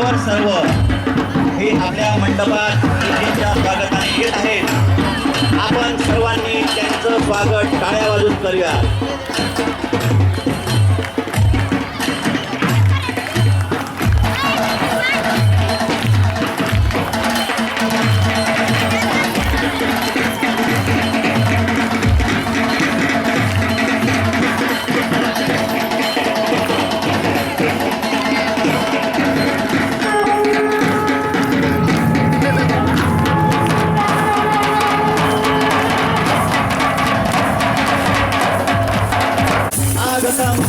मान्यवर सर्व हे आपल्या मंडपात ईदच्या स्वागताने येत आहेत। आपण सर्वांनी त्यांचं स्वागत टाळ्या वाजवून करूया।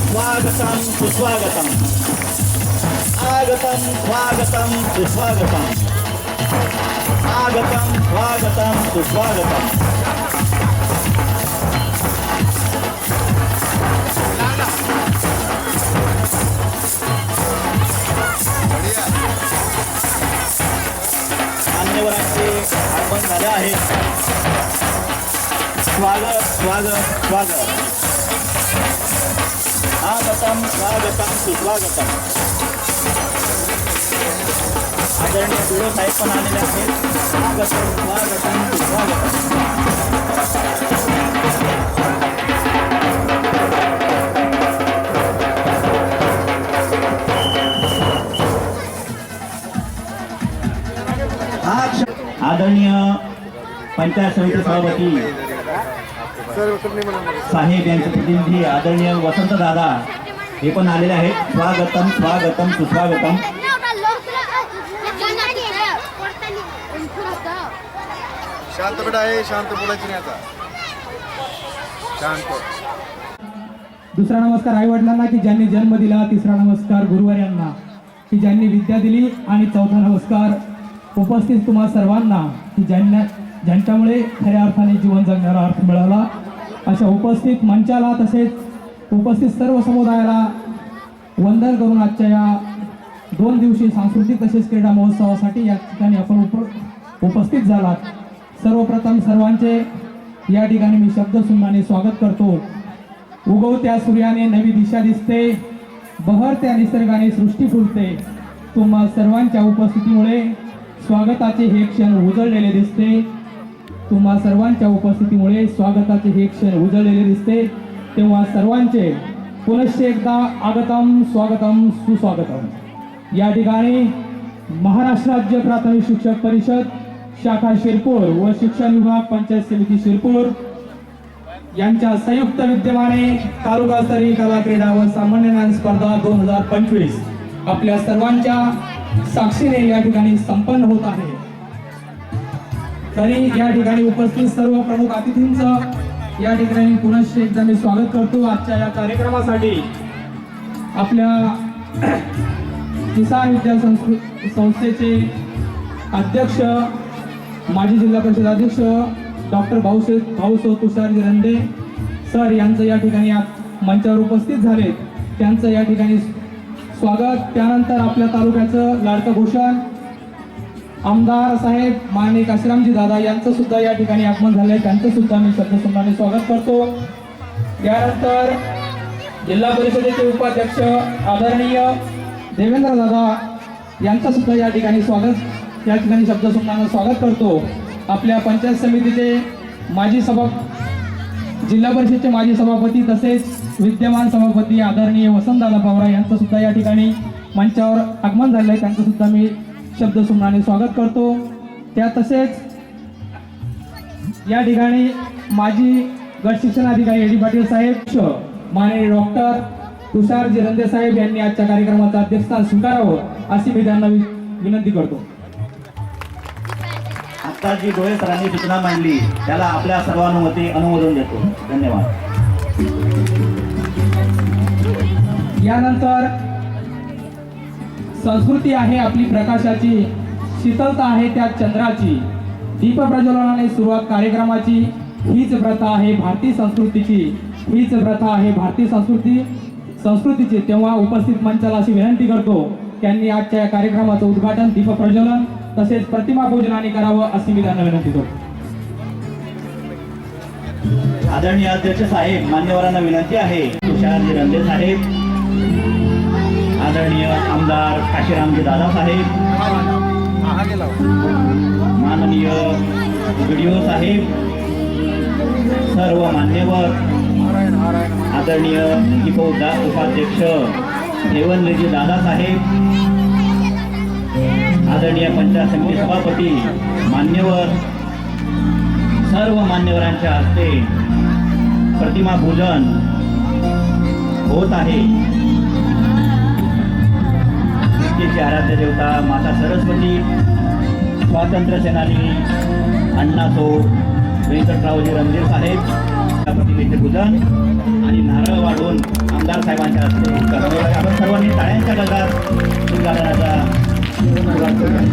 स्वागतम सुस्वागतम आगतम स्वागतम सुस्वागतम आगतम स्वागतम सुस्वागतम। मान्यवरांचे आगमन झाले आहे। स्वागत स्वागत स्वागत आगतम स्वागतम सुस्वागतम। आदरणीय बिडो साहेब पण आलेले आहेत। आगतम स्वागतम सुस्वागतम। आदरणीय पंचायत समिती सभापती साहेब यांचे प्रतिनिधी आदरणीय वसंत दादा हे पण आलेले आहेत। स्वागतम स्वागतम सुस्वागतम। शांत बेटा आहे, शांत बोलायचं नाही आता, शांत। दुसरा नमस्कार आई वडिलांना की ज्यांनी जन्म दिला, तिसरा नमस्कार गुरुवार्यांना की ज्यांनी विद्या दिली आणि चौथा नमस्कार उपस्थित तुम्हा सर्वांना की ज्यांच्यामुळे खऱ्या अर्थाने जीवन जगण्याला अर्थ मिळाला। अशा उपस्थित मंचाला तसेच उपस्थित सर्व समुदायाला वंदन करून आजच्या या 2 दिवसीय सांस्कृतिक तसेच क्रीडा महोत्सवासाठी या ठिकाणी आपण उपस्थित झालात। सर्वप्रथम सर्वांचे या ठिकाणी मी शब्दसुमनाने स्वागत करतो। उगवत्या सूर्याने नवी दिशा दिसते, बहरत्या निसर्गाने सृष्टी फुलते। तुम्हा सर्वांच्या उपस्थितीमुळे स्वागताचे हे क्षण उजळलेले दिसते। तुम्हा सर्वांच्या उपस्थितीमुळे स्वागताचे हे क्षण उजळलेले दिसते। तेव्हा सर्वांचे पुनश्च एकदा आगतम स्वागतम सुस्वागतम। या ठिकाणी महाराष्ट्र राज्य प्राथमिक शिक्षक परिषद शाखा शिरपूर व शिक्षण विभाग पंचायत समिती शिरपूर यांच्या संयुक्त विद्यमाने तालुकास्तरीय कला क्रीडा व सामान्य ज्ञान स्पर्धा 2025 आपल्या सर्वांच्या साक्षीने या ठिकाणी संपन्न होत आहे। तरी या ठिकाणी उपस्थित सर्व प्रमुख अतिथींचं या ठिकाणी पुनश्च एकदा मी स्वागत करतो। आजच्या या कार्यक्रमासाठी आपल्या किसान विद्या संस्थेचे अध्यक्ष माजी जिल्हा परिषद अध्यक्ष डॉक्टर भाऊसाहेब तुषार जिरंदे सर यांचं या ठिकाणी मंचावर उपस्थित झाले, त्यांचं या ठिकाणी स्वागत। त्यानंतर आपल्या तालुक्याचं लाडकं भूषण आमदार साहेब माननीय काशीरामजी दादा यांचं सुद्धा या ठिकाणी आगमन झाले, त्यांचं सुद्धा मी शब्दसुमनाने स्वागत करतो। यानंतर जिल्हा परिषदेचे उपाध्यक्ष आदरणीय देवेंद्र दादा यांचं सुद्धा या ठिकाणी स्वागत, या ठिकाणी शब्दसुमनाने स्वागत करतो। आपल्या पंचायत समितीचे जिल्हा परिषदेचे माजी सभापती तसेच विद्यमान सभापती आदरणीय वसंतदादा पवार यांचं सुद्धा या ठिकाणी मंचावर आगमन झाले आहे, त्यांचं सुद्धा मी शब्दसुमनाने स्वागत करतो। त्या तसेच या ठिकाणी माजी गट शिक्षण अधिकारी एडी पाटील साहेब माननीय डॉक्टर तुषार जिरंदे साहेब यांनी आजच्या कार्यक्रमाचं अध्यक्षस्थान स्वीकारावं अशी मी त्यांना विनंती करतो। आता जी डोळे सरांनी सूचना मांडली त्याला आपल्या सर्वानुमते अनुमोदन देतो। धन्यवाद। यानंतर संस्कृती आहे आपली प्रकाशाची, शीतलता आहे त्या चंद्राची, दीप प्रज्वलनाने सुरुवात कार्यक्रमाची, हीच प्रथा आहे भारतीय संस्कृतीची, हीच प्रथा आहे भारतीय संस्कृतीची। तेव्हा उपस्थित मंचाला अशी विनंती करतो त्यांनी आजच्या कार्यक्रमाचं उद्घाटन दीप प्रज्वलन तसेच प्रतिमा पूजनाने करावं अशी मी त्यांना विनंती करतो। आदरणीय अध्यक्ष साहेब मान्यवरांना विनंती आहे तुषार जिरंदे साहेब आदरणीय आमदार काशीरामजी दादासाहेब, हा गेला माननीय व्हिडिओ साहेब, सर्व मान्यवर, आदरणीय उपाध्यक्ष देवनरेजी दादासाहेब, आदरणीय पंचायत समिती सभापती मान्यवर, सर्व मान्यवरांच्या हस्ते प्रतिमा पूजन होत आहे. तिची आराध्य देवता माता सरस्वती, स्वातंत्र्य सेनानी अण्णासो व्यंकटरावजी रणधीर साहेब या प्रतिमेचे पूजन आणि नारळ वाढवून आमदार साहेबांच्या हस्ते करण्यात आले. आपण सर्वांनी टाळ्यांच्या गजरात उद्घाटनाचा सुरुवात करूया.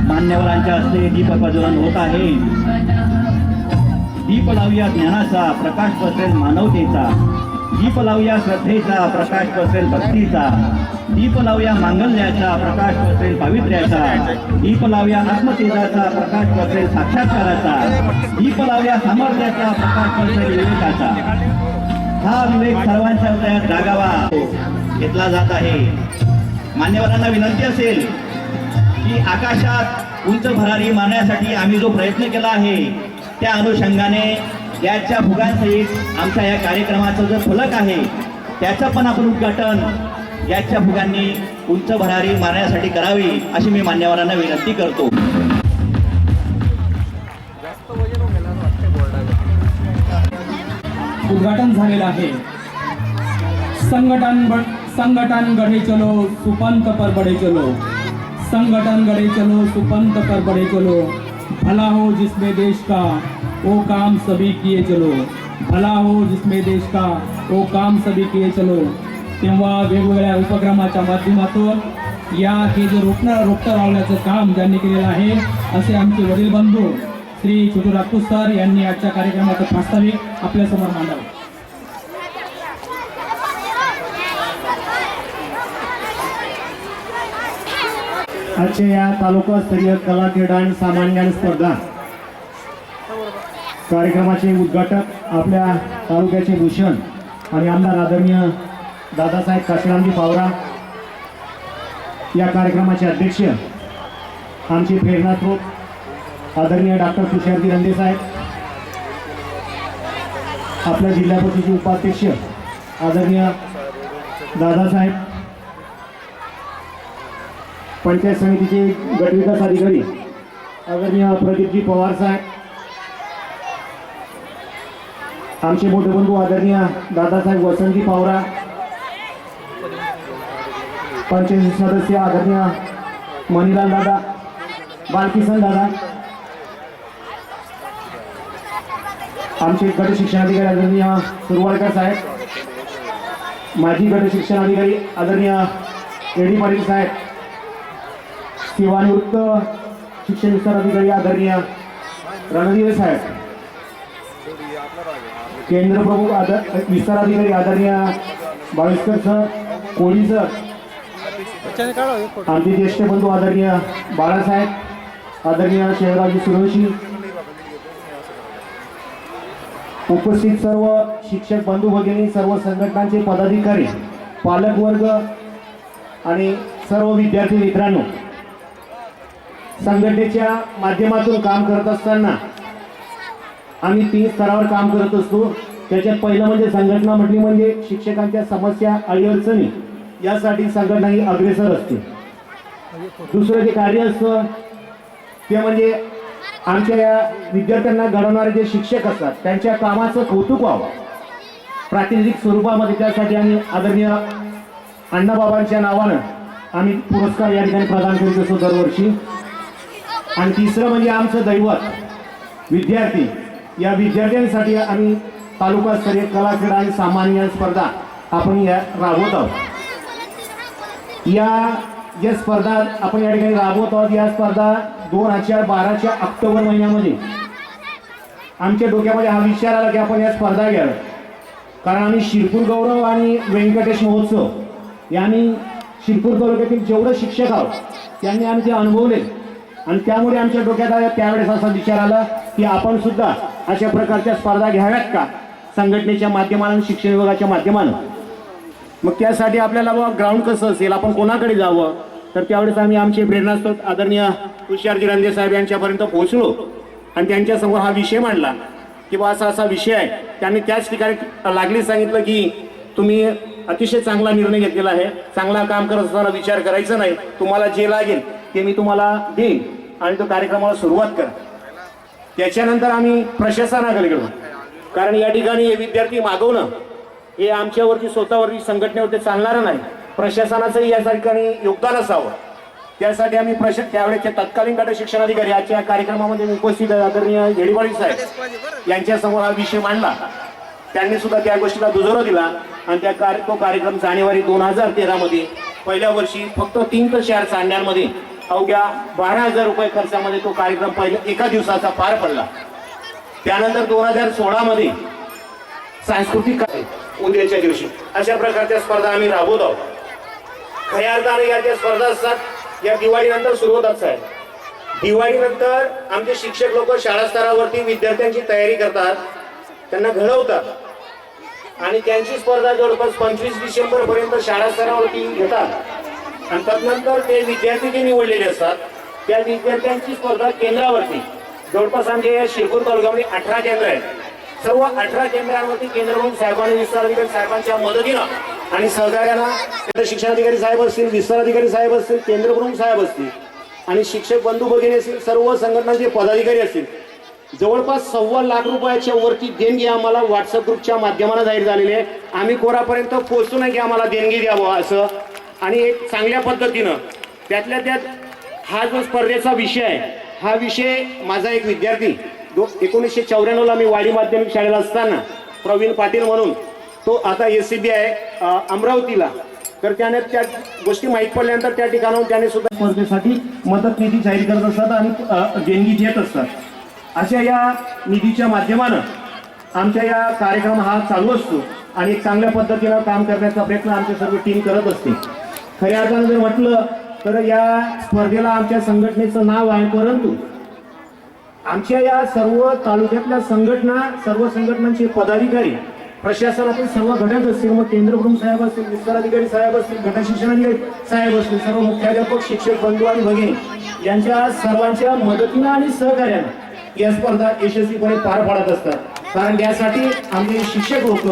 मान्यवरांच्या हस्ते दीप प्रज्वलन होत आहे. दीप लावूया ज्ञानाचा, प्रकाश पसरेल मानवतेचा. दीप लावूया श्रद्धेचा, प्रकाश पसरेल भक्तीचा. दीप लावूया मांगल्याचा, प्रकाश पसरेल पावित्र्याचा. दीप लावूया आत्मतेजाचा, प्रकाश पसरेल साक्षात्काराचा. दीप लावूया सामर्थ्याचा, प्रकाश पसरेल विवेकाचा. हा विवेक सर्वांच्या हृदयात जागावा घेतला जात आहे. मान्यवरांना विनंती असेल की आकाशात उंच भरारी मारण्यासाठी आम्ही जो प्रयत्न केला आहे त्या अनुषंगाने याच्या फुगांसहित आमच्या या कार्यक्रमाचं जो फलक आहे त्याचं पण आपण उद्घाटन याच्या फुगांनी उंच भरारी मारण्यासाठी करावी अशी मी मान्यवरांना विनंती करतो. उद्घाटन झालेलं आहे. संगठन गढ़े चलो, सुपंथ पर बढ़े चलो. संगठन गढ़े चलो, सुपंथ पर बढ़े चलो. भला हो जिसमें देश का वो काम सभी किए चलो. भला हो जिसमें देश का वो काम सभी किए चलो. तेव्हा वेगवेगळ्या उपक्रमाच्या माध्यमातून या हे जे रोपटं लावण्याचं काम ज्यांनी केलेलं आहे असे आमचे वडील बंधू श्री छोटू राजपूत सर यांनी आजच्या कार्यक्रमाचं प्रास्ताविक आपल्यासमोर मांडावं. आजच्या या तालुकास्तरीय कला क्रीडा आणि सामान्य स्पर्धा कार्यक्रमाचे उद्घाटक आपल्या तालुक्याचे भूषण आणि आमदार आदरणीय दादासाहेब काशीरामजी पावरा. या कार्यक्रमाचे अध्यक्ष आमचे प्रेरणास्रोत आदरणीय डॉक्टर तुषारजी रंदे साहेब. आपल्या जिल्हा परिषदेचे उपाध्यक्ष आदरणीय दादासाहेब. पंचायत समितीचे गटविकास अधिकारी आदरणीय प्रदीपजी पवार साहेब. आमचे मोठे बंधू आदरणीय दादासाहेब वसंतजी पावरा. पंचायत सदस्य आदरणीय मणिलाल दादा, बालकिशन दादा. आमचे गट शिक्षणाधिकारी आदरणीय सुरवाडकर साहेब. माजी गट शिक्षण अधिकारी आदरणीय एडी पाटील साहेब. सेवानिवृत्त शिक्षण विस्तार अधिकारी आदरणीय रणधीर साहेब. केंद्र प्रमुख विस्तार अधिकारी आदरणीय बाविस्कर सर, कोळी सर. आमचे ज्येष्ठ बंधू आदरणीय बाळासाहेब, आदरणीय शहराजी सूर्यवंशी. उपस्थित सर्व शिक्षक बंधू भगिनी, सर्व संघटनांचे पदाधिकारी, पालक वर्ग आणि सर्व विद्यार्थी मित्रांनो, संघटनेच्या माध्यमातून काम करत असताना आम्ही 3 स्तरावर काम करत असतो. त्याच्यात पहिलं म्हणजे संघटना म्हटली म्हणजे शिक्षकांच्या समस्या अडीअडचणी यासाठी संघटना ही अग्रेसर असते. दुसरं जे कार्य असतं ते म्हणजे आमच्या या विद्यार्थ्यांना घडवणारे जे शिक्षक असतात त्यांच्या कामाचं कौतुक व्हावं प्रातिनिधिक स्वरूपामध्ये. त्यासाठी आम्ही आदरणीय अण्णाबाबांच्या नावानं आम्ही पुरस्कार या ठिकाणी प्रदान करीत असतो दरवर्षी. आणि तिसरं म्हणजे आमचं दैवत विद्यार्थी. या विद्यार्थ्यांसाठी आम्ही तालुकास्तरीय कला क्रीडा आणि सामान्य स्पर्धा आपण या राबवत आहोत. या ज्या स्पर्धा आपण या ठिकाणी राबवत आहोत, या स्पर्धा 2012च्या ऑक्टोबर महिन्यामध्ये आमच्या डोक्यामध्ये हा विचार आला की आपण या स्पर्धा घ्याव्या. कारण आम्ही शिरपूर गौरव आणि व्यंकटेश महोत्सव यांनी शिरपूर तालुक्यातील जेवढे शिक्षक आहोत त्यांनी आम्ही ते अनुभवले आणि त्यामुळे आमच्या डोक्यात आल्या त्यावेळेस असा विचार आला की आपण सुद्धा अशा प्रकारच्या स्पर्धा घ्याव्यात का संघटनेच्या माध्यमानं, शिक्षण विभागाच्या माध्यमानं. मग त्यासाठी आपल्याला बाबा ग्राउंड कसं असेल, आपण कोणाकडे जावं, तर त्यावेळेस आम्ही आमचे प्रेरणास्त्रोत आदरणीय तुषारजी रांदे साहेब यांच्यापर्यंत पोहोचलो आणि त्यांच्यासमोर हा विषय मांडला की बा असा असा विषय आहे. त्यांनी त्याच ठिकाणी लागली सांगितलं की तुम्ही अतिशय चांगला निर्णय घेतलेला आहे, चांगला काम करत असताना विचार करायचा नाही, तुम्हाला जे लागेल ते मी तुम्हाला देईन आणि तो कार्यक्रमाला सुरुवात करा. त्याच्यानंतर आम्ही प्रशासनाकडे गेलो, कारण या ठिकाणी हे विद्यार्थी मागवणं हे आमच्यावरती स्वतःवरती संघटनेवरती चालणारं नाही, प्रशासनाचंही या ठिकाणी योगदान असावं. त्यासाठी आम्ही त्यावेळेचे तत्कालीन गट शिक्षणाधिकारी आजच्या कार्यक्रमामध्ये उपस्थित आदरणीय हेडीवाडी साहेब यांच्यासमोर हा विषय मांडला. त्यांनी सुद्धा त्या गोष्टीला दुजोरा दिला आणि तो कार्यक्रम जानेवारी 2013 मध्ये पहिल्या वर्षी फक्त 3 ते 4 चांड्यांमध्ये अवघ्या 12,000 रुपये खर्चामध्ये तो कार्यक्रम पहिल्या एका दिवसाचा पार पडला. त्यानंतर 2016 मध्ये सांस्कृतिक उद्याच्या दिवशी अशा प्रकारच्या स्पर्धा आम्ही राबवत आहोत. खऱ्या अर्थाने या ज्या स्पर्धा असतात या दिवाळीनंतर सुरू होतात साहेब. दिवाळीनंतर आमचे शिक्षक लोक शाळा स्तरावरती विद्यार्थ्यांची तयारी करतात, त्यांना घडवतात आणि त्यांची स्पर्धा जवळपास 25 डिसेंबर पर्यंत शाळा स्तरावरती घेतात आणि तदनंतर ते विद्यार्थी जे निवडलेले असतात त्या विद्यार्थ्यांची स्पर्धा केंद्रावरती जवळपास आमच्या या शिरपूर तालुक्यामध्ये 18 केंद्र आहेत. सर्व 18 केंद्रांवरती केंद्रप्रमुख साहेबांनी, विस्तार अधिकारी साहेबांच्या मदतीनं आणि सहकार्यानं शिक्षणाधिकारी साहेब असतील, विस्तार अधिकारी साहेब असतील, केंद्रप्रमुख साहेब असतील आणि शिक्षक बंधू भगिनी असतील, सर्व संघटनांचे पदाधिकारी असतील, जवळपास 1.25 लाख रुपयाच्या वरती देणगी आम्हाला व्हॉट्सअप ग्रुपच्या माध्यमानं जाहीर झालेली आहे. आम्ही कोरापर्यंत पोहोचतो नाही की आम्हाला देणगी द्यावं असं, आणि एक चांगल्या पद्धतीनं त्यातल्या त्यात हा जो स्पर्धेचा विषय आहे, हा विषय माझा एक विद्यार्थी 1994ला मी वाडी माध्यमिक शाळेला असताना प्रवीण पाटील म्हणून, तो आता SCB आहे अमरावतीला, तर त्याने त्या गोष्टी माहीत पडल्यानंतर त्या ठिकाणाहून त्याने सुद्धा स्पर्धेसाठी मदत निधी जाहीर करत असतात आणि देणगी देत असतात. अशा या निधीच्या माध्यमानं आमच्या या कार्यक्रम हा चालू असतो आणि एक चांगल्या पद्धतीनं काम करण्याचा प्रयत्न आमची सर्व टीम करत असते. खऱ्या अर्थानं जर म्हटलं तर या स्पर्धेला आमच्या संघटनेचं नाव आहे, परंतु आमच्या या सर्व तालुक्यातल्या संघटना, सर्व संघटनांचे पदाधिकारी, प्रशासनातील सर्व घटक असतील, मग केंद्रप्रमुख साहेब असतील, विस्तार अधिकारी साहेब असतील, गट शिक्षणाधिकारी साहेब असतील, सर्व मुख्याध्यापक, शिक्षक बंधू आणि भगिनी यांच्या सर्वांच्या मदतीनं आणि सहकार्यानं या स्पर्धा यशस्वीपणे पार पाडत असतात. कारण यासाठी आमचे शिक्षक लोक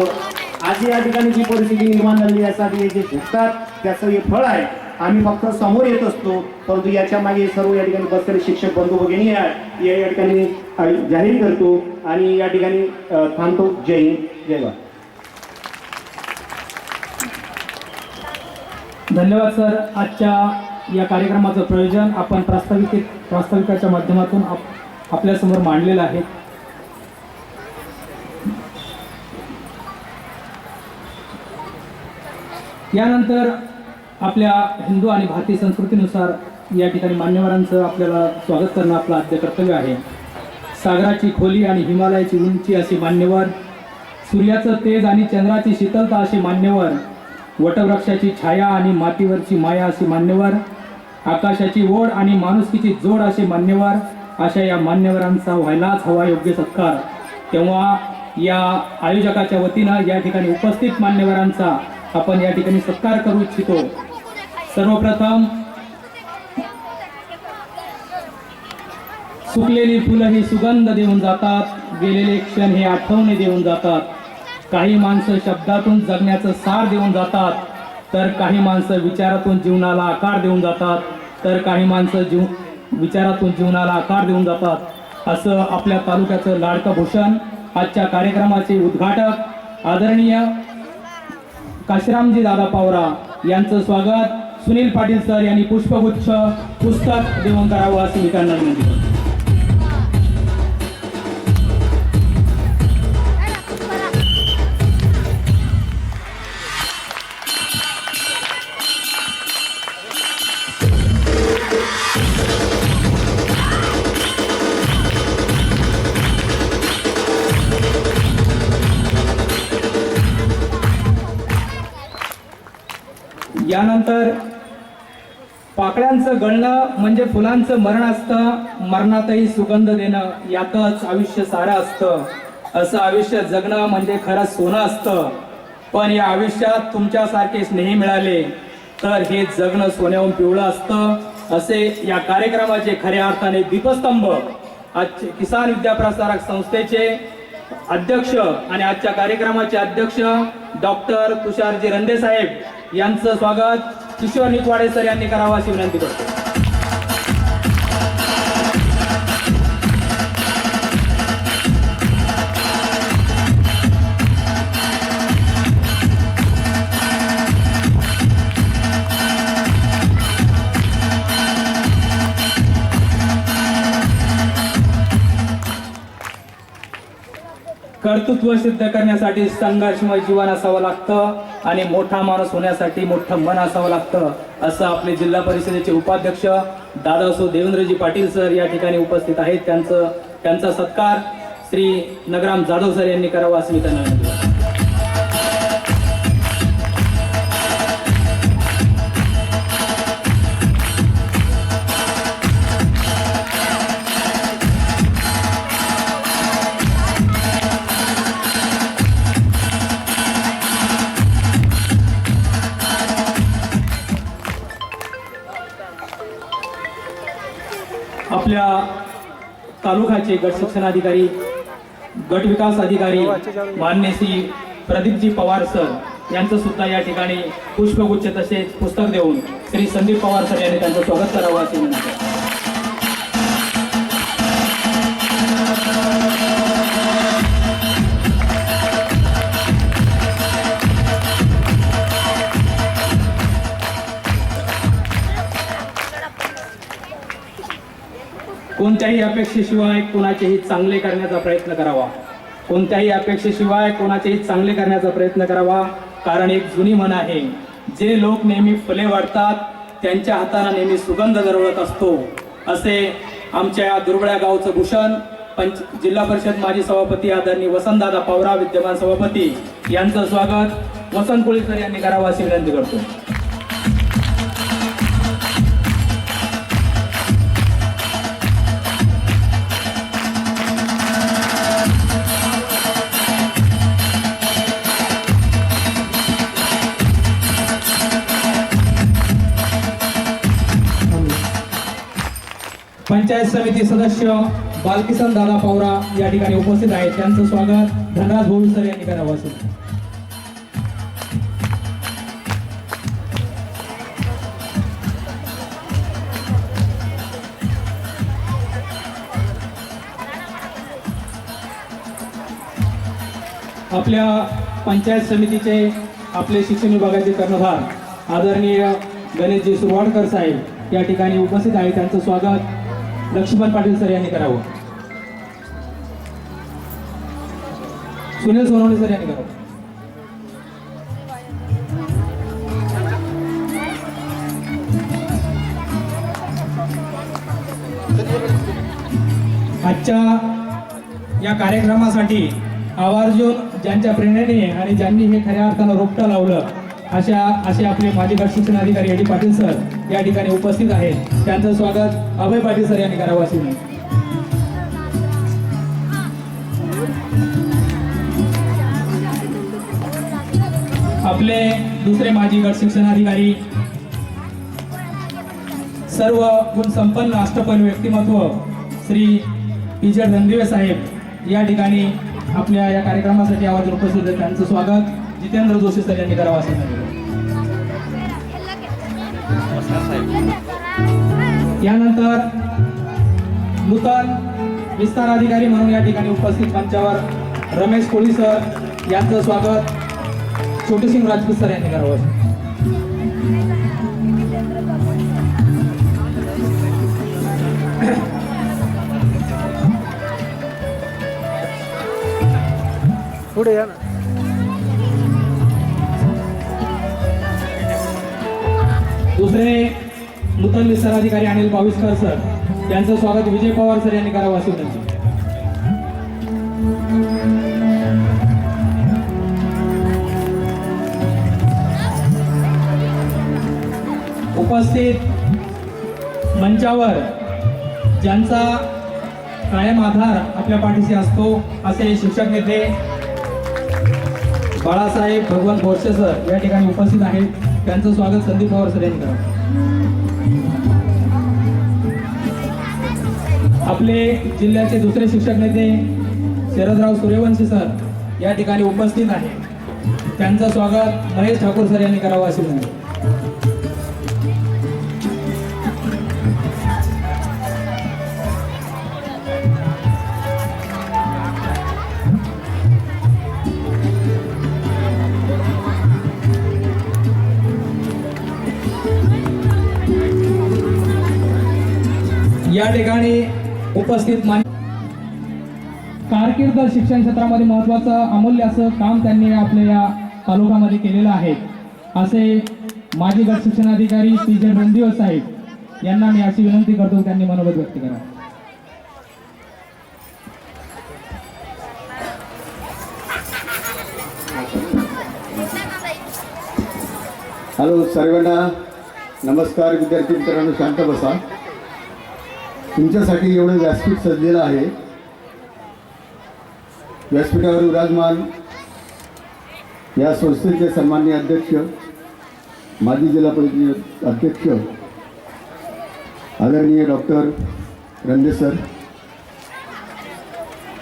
आज या ठिकाणी जी परिस्थिती निर्माण झाली यासाठी जे झुकतात त्याचं हे फळ आहे. आम्ही फक्त समोर येत असतो, परंतु याच्या मागे सर्व या ठिकाणी बसलेले शिक्षक बंधू भगिनी या ठिकाणी जाहीर करतो आणि या ठिकाणी थांबतो. जय हिंद, जय भारत. धन्यवाद सर. आजच्या या कार्यक्रमाचं प्रयोजन आपण प्रास्ताविकाच्या माध्यमातून आपल्यासमोर मांडलेलं आहे. यानंतर आपल्या हिंदू आणि भारतीय संस्कृतीनुसार या ठिकाणी मान्यवरांचं आपल्याला स्वागत करणं आपलं आद्य कर्तव्य आहे. सागराची खोली आणि हिमालयाची उंची असे मान्यवर, सूर्याचं तेज आणि चंद्राची शीतलता असे मान्यवर, वटवृक्षाची छाया आणि मातीवरची माया असे मान्यवर, आकाशाची ओढ आणि माणुसकीची जोड असे मान्यवर, अशा या मान्यवरांचा व्हायलाच हवा योग्य सत्कार. तेव्हा या आयोजकाच्या वतीनं या ठिकाणी उपस्थित मान्यवरांचा आपण या ठिकाणी सत्कार करू इच्छितो. सर्वप्रथम सुकलेली फुलं ही सुगंध देऊन जातात, गेलेले क्षण हे आठवणी देऊन जातात. काही माणसं शब्दातून जगण्याचं सार देऊन जातात, तर काही माणसं विचारातून जीवनाला आकार देऊन जातात, तर काही माणसं विचारातून जीवनाला आकार देऊन जातात. असं आपल्या तालुक्याचं लाडकं भूषण आजच्या कार्यक्रमाचे उद्घाटक आदरणीय काशीरामजी दादा पावरा यांचं स्वागत सुनील पाटील सर यांनी पुष्पगुच्छ पुस्तक देऊन करावं असं मी त्यांना विनंती करतो. यानंतर पाकळ्यांचं गळणं म्हणजे फुलांचं मरण असतं, मरणातही सुगंध देणं यातच आयुष्य सारं असतं. असं आयुष्य जगणं म्हणजे खरं सोनं असतं. पण या आयुष्यात तुमच्यासारखे स्नेही मिळाले तर हे जगणं सोन्याहून पिवळं असतं. असे या कार्यक्रमाचे खऱ्या अर्थाने दीपस्तंभ आजचे किसान विद्याप्रसारक संस्थेचे अध्यक्ष आणि आजच्या कार्यक्रमाचे अध्यक्ष डॉक्टर तुषारजी रंदे साहेब यांचं स्वागत किशोर निकवाडे सर यांनी करावं अशी विनंती करतो. कर्तृत्व सिद्ध करण्यासाठी संघर्षमय जीवन असावं लागतं आणि मोठा माणूस होण्यासाठी मोठं मन असावं लागतं असं आपले जिल्हा परिषदेचे उपाध्यक्ष दादासो देवेंद्रजी पाटील सर या ठिकाणी उपस्थित आहेत. त्यांचा सत्कार श्री नगराम जाधव सर यांनी करावा असं मी त्यांना विनंती करतो. आपल्या तालुक्याचे गट शिक्षणाधिकारी गट विकास अधिकारी मान्य श्री प्रदीपजी पवार सर यांचं सुद्धा या ठिकाणी पुष्पगुच्छ तसेच पुस्तक देऊन श्री संदीप पवार सर यांनी त्यांचं स्वागत करावं असे विनंती आहे. कोणत्याही अपेक्षेशिवाय कोणाचेही चांगले करण्याचा प्रयत्न करावा. कोणत्याही अपेक्षेशिवाय कोणाचेही चांगले करण्याचा प्रयत्न करावा. कारण एक जुनी म्हण आहे, जे लोक नेहमी फुले वाढतात त्यांच्या हाताने नेहमी सुगंध दरवळत असतो. असे आमच्या दुर्बळ्या गावचं भूषण जिल्हा परिषद माजी सभापती आदरणीय वसंतदादा पवारा विद्यमान सभापती यांचं स्वागत वसंत कोळीकर यांनी करावं अशी विनंती करतो. पंचायत समिती सदस्य बालकिसन दादा पवारा या ठिकाणी उपस्थित आहेत. त्यांचं स्वागत धनराज भोवी सर यांनी करावं असेल. आपल्या पंचायत समितीचे आपले शिक्षण विभागाचे कर्णधार आदरणीय गणेशजी सुरवाडकर साहेब या ठिकाणी उपस्थित आहेत. त्यांचं स्वागत लक्ष्मण पाटील सर यांनी करावं. सुनील सोनवणे सर यांनी करावं. आजच्या या कार्यक्रमासाठी आवर्जून ज्यांच्या प्रेरणेने आणि ज्यांनी हे खऱ्या अर्थानं रोपटं लावलं असे आपले माजी गट शिक्षण अधिकारी एडी पाटील सर या ठिकाणी उपस्थित आहेत. त्यांचं स्वागत अभय पाटील सर यांनी करावं असे विनंती. आपले दुसरे माजी गट शिक्षण अधिकारी सर्व गुण संपन्न अष्टपैलू व्यक्तिमत्व श्री पीजे रणदिवे साहेब या ठिकाणी आपल्या या कार्यक्रमासाठी आवाज उपस्थित आहेत. त्यांचं स्वागत जितेंद्र जोशी सर यांनी करावं असे विनंती. यानंतर नूतन विस्तार अधिकारी म्हणून या ठिकाणी उपस्थित मंचावर रमेश कोळी सर यांचं स्वागत छोटेसिंग राजपूत सर यांनी करावं. पुढे या ना. दुसरे नूतन विस्तार अधिकारी अनिल बाविस्कर सर यांचं स्वागत विजय पवार सर यांनी करावं असे विनंती. उपस्थित मंचावर ज्यांचा कायम आधार आपल्या पाठीशी असतो असे शिक्षक नेते बाळासाहेब भगवान बोरसे सर या ठिकाणी उपस्थित आहेत. त्यांचं स्वागत संदीप पवार सर यांनी करावं. आपले जिल्ह्याचे दुसरे शिक्षक नेते शरदराव सूर्यवंशी सर या ठिकाणी उपस्थित आहेत. त्यांचं स्वागत महेश ठाकूर सर यांनी करावं असे विनंती. या ठिकाणी उपस्थित कारकीर्द शिक्षण क्षेत्रामध्ये महत्त्वाचं अमूल्य असं काम त्यांनी आपल्या या तालुक्यामध्ये केलेलं आहे असे माजी गट शिक्षणाधिकारी पी.जे. रणदिवे साहेब यांना मी अशी विनंती करतो, त्यांनी मनोगत व्यक्त करा. हॅलो सर्वांना नमस्कार. विद्यार्थी मित्रांनो, शांत बसा. तुमच्यासाठी एवढं व्यासपीठ सजलेलं आहे. व्यासपीठावर विराजमान या संस्थेचे सन्माननीय अध्यक्ष, माजी जिल्हा परिषद अध्यक्ष आदरणीय डॉक्टर रंदे सर,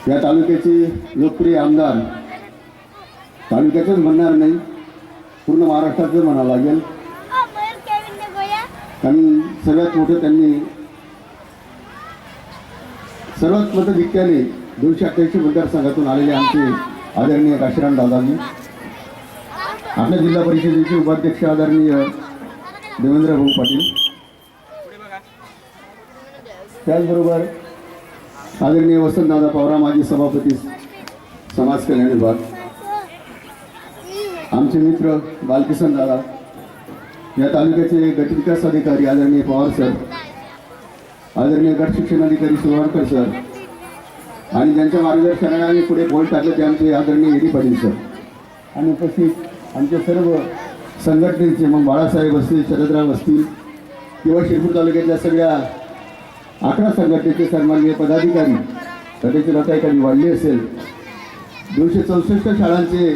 या तालुक्याचे लोकप्रिय आमदार, तालुक्याचंच म्हणणार नाही पूर्ण महाराष्ट्राचं म्हणावं लागेल, कारण सगळ्यात मोठं त्यांनी सर्वात मतधिक्याने 288 मतदारसंघातून आलेले आमचे आदरणीय काशीराम दादाजी, आपल्या जिल्हा परिषदेचे उपाध्यक्ष आदरणीय देवेंद्र भाऊ पाटील, त्याचबरोबर आदरणीय वसंतदादा पवार माजी सभापती समाज कल्याण विभाग, आमचे मित्र बालकिशन दादा, या तालुक्याचे गटविकास अधिकारी आदरणीय पवार सर, आदरणीय गट शिक्षणाधिकारी सुरवारकर सर, आणि ज्यांच्या मार्गदर्शनाने आम्ही पुढे बोल टाकलं ते आमचे आदरणीय एडी पाटील सर, आणि उपस्थित आमचे सर्व संघटनेचे मग बाळासाहेब असतील, शरदराव असतील किंवा शिरपूर तालुक्यातल्या सगळ्या 11 संघटनेचे सन्माननीय पदाधिकारी, गटाचे रथाधिकारी वाढले असेल, 264 शाळांचे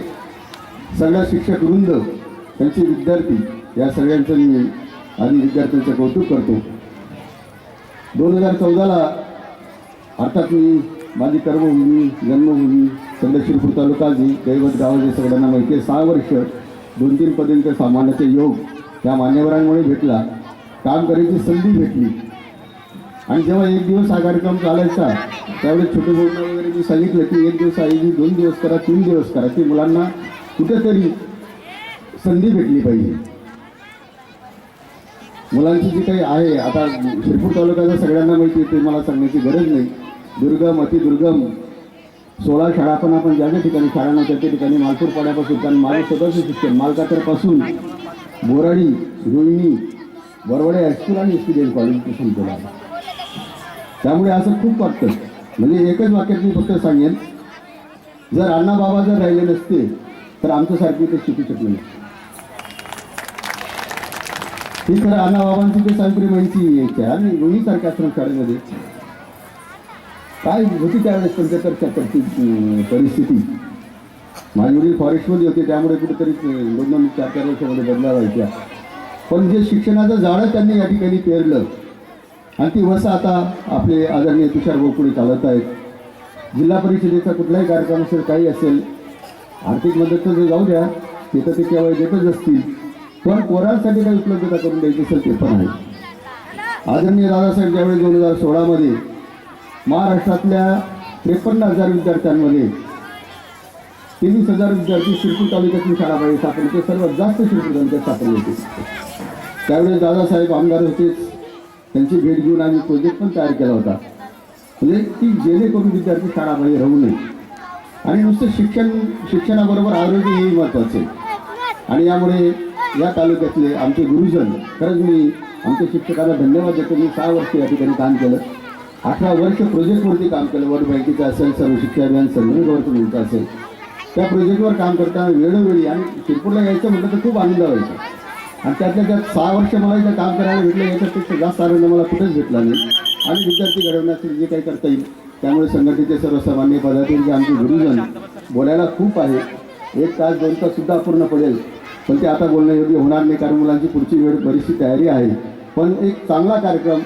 सगळ्या शिक्षक वृंद, त्यांचे विद्यार्थी, या सगळ्यांचं मी आधी विद्यार्थ्यांचं कौतुक करतो. 2014ला अर्थात मी माझी कर्मभूमी, जन्मभूमी सगळं शिरपूर तालुका जी दैवत गावाचे सगळ्यांना माहिती आहे. 6 वर्ष 2-3 पदवीचे सामान्याचे योग त्या मान्यवरांमुळे भेटला, काम करायची संधी भेटली. आणि जेव्हा 1 दिवस हा कार्यक्रम चालायचा त्यावेळेस छोटे मोठे वगैरे मी सांगितलं की 1 दिवस ऐवजी 2 दिवस करा, 3 दिवस करा, की मुलांना कुठेतरी संधी भेटली पाहिजे. मुलांची जी काही आहे, आता शिरपूर तालुक्याचा सगळ्यांना माहिती आहे, ते मला सांगण्याची गरज नाही. दुर्गम, अतिदुर्गम 16 शाळा, पण आपण ज्या ज्या ठिकाणी शाळा नव्हत्या त्या ठिकाणी मालपूर पाड्यापासून, कारण माझं स्वतःचं शिक्षण मालकातरपासून बोराडी, रोहिणी, बरवडे हायस्कूल आणि स्टुडंट कॉलेजपासून केलं आहे. त्यामुळे असं खूप वाटतं, म्हणजे एकच वाक्यात मी फक्त सांगेन, जर अण्णा बाबा जर राहिले नसते तर आमच्यासारखी ते शिकू शकले नाही. ही खरं अण्णा बाबांची ते सांगरी माहिती यायची आणि रोहिणीसारख्या आश्रम शाळेमध्ये काय होती त्यावेळेस 75-76 परिस्थिती. माझे वडील फॉरेस्टमध्ये होते, त्यामुळे कुठेतरी 2-4 वर्षामध्ये बदला व्हायच्या. पण जे शिक्षणाचं झाडं त्यांनी या ठिकाणी पेरलं आणि ती वसा आता आपले आदरणीय तुषार भाऊ पुढे चालत आहेत. जिल्हा परिषदेचा कुठलाही कार्यक्रम असेल, काही असेल, आर्थिक मदत तर जाऊ द्या, तिथं ते केवळ देतच असतील, पण पोरांसाठी काही उपलब्धता करून द्यायची असेल ते पण आहे. आदरणीय दादासाहेब ज्यावेळी 2016मध्ये महाराष्ट्रातल्या 53,000 विद्यार्थ्यांमध्ये 23,000 विद्यार्थी शिरपूर तालुक्यातून शाळाबाहेर सापडले, ते सर्वात जास्त शिरपूर तालुक्यात सापडले होते. त्यावेळेस दादासाहेब आमदार होतेच, त्यांची भेट घेऊन आम्ही प्रोजेक्ट पण तयार केला होता, म्हणजे की जेणेकरून विद्यार्थी शाळाबाहेर राहू नये. आणि नुसतं शिक्षणाबरोबर आरोग्य हेही महत्त्वाचं आहे. आणि यामुळे या तालुक्यातले आमचे गुरुजन, खरंच मी आमच्या शिक्षकांना धन्यवाद देतो. मी 6 वर्ष या ठिकाणी काम केलं, 18 वर्ष प्रोजेक्टवरती काम केलं. वर्ल्ड बँकेचं असेल, सर्व शिक्षा अभियान, सर्व गव्हर्नमेंटचं असेल, त्या प्रोजेक्टवर काम करताना वेळोवेळी, आणि शिरपूरला यायचं म्हटलं तर खूप आनंद व्हायचा. आणि त्यातल्या त्यात 6 वर्ष मला इथं काम करायला भेटलं, याच्यापेक्षा जास्त आनंद मला कुठेच भेटला नाही. आणि विद्यार्थी घडवण्यासाठी जे काही करता येईल त्यामुळे संघटनेचे सर्वसामान्य पदाधिकारी आमचे गुरुजन बोलायला खूप आहे. 1 तास 2 तास सुद्धा अपूर्ण पडेल, पण ते आता बोलणं योग्य होणार नाही, कारण मुलांची पुढची वेळ बरीचशी तयारी आहे. पण एक चांगला कार्यक्रम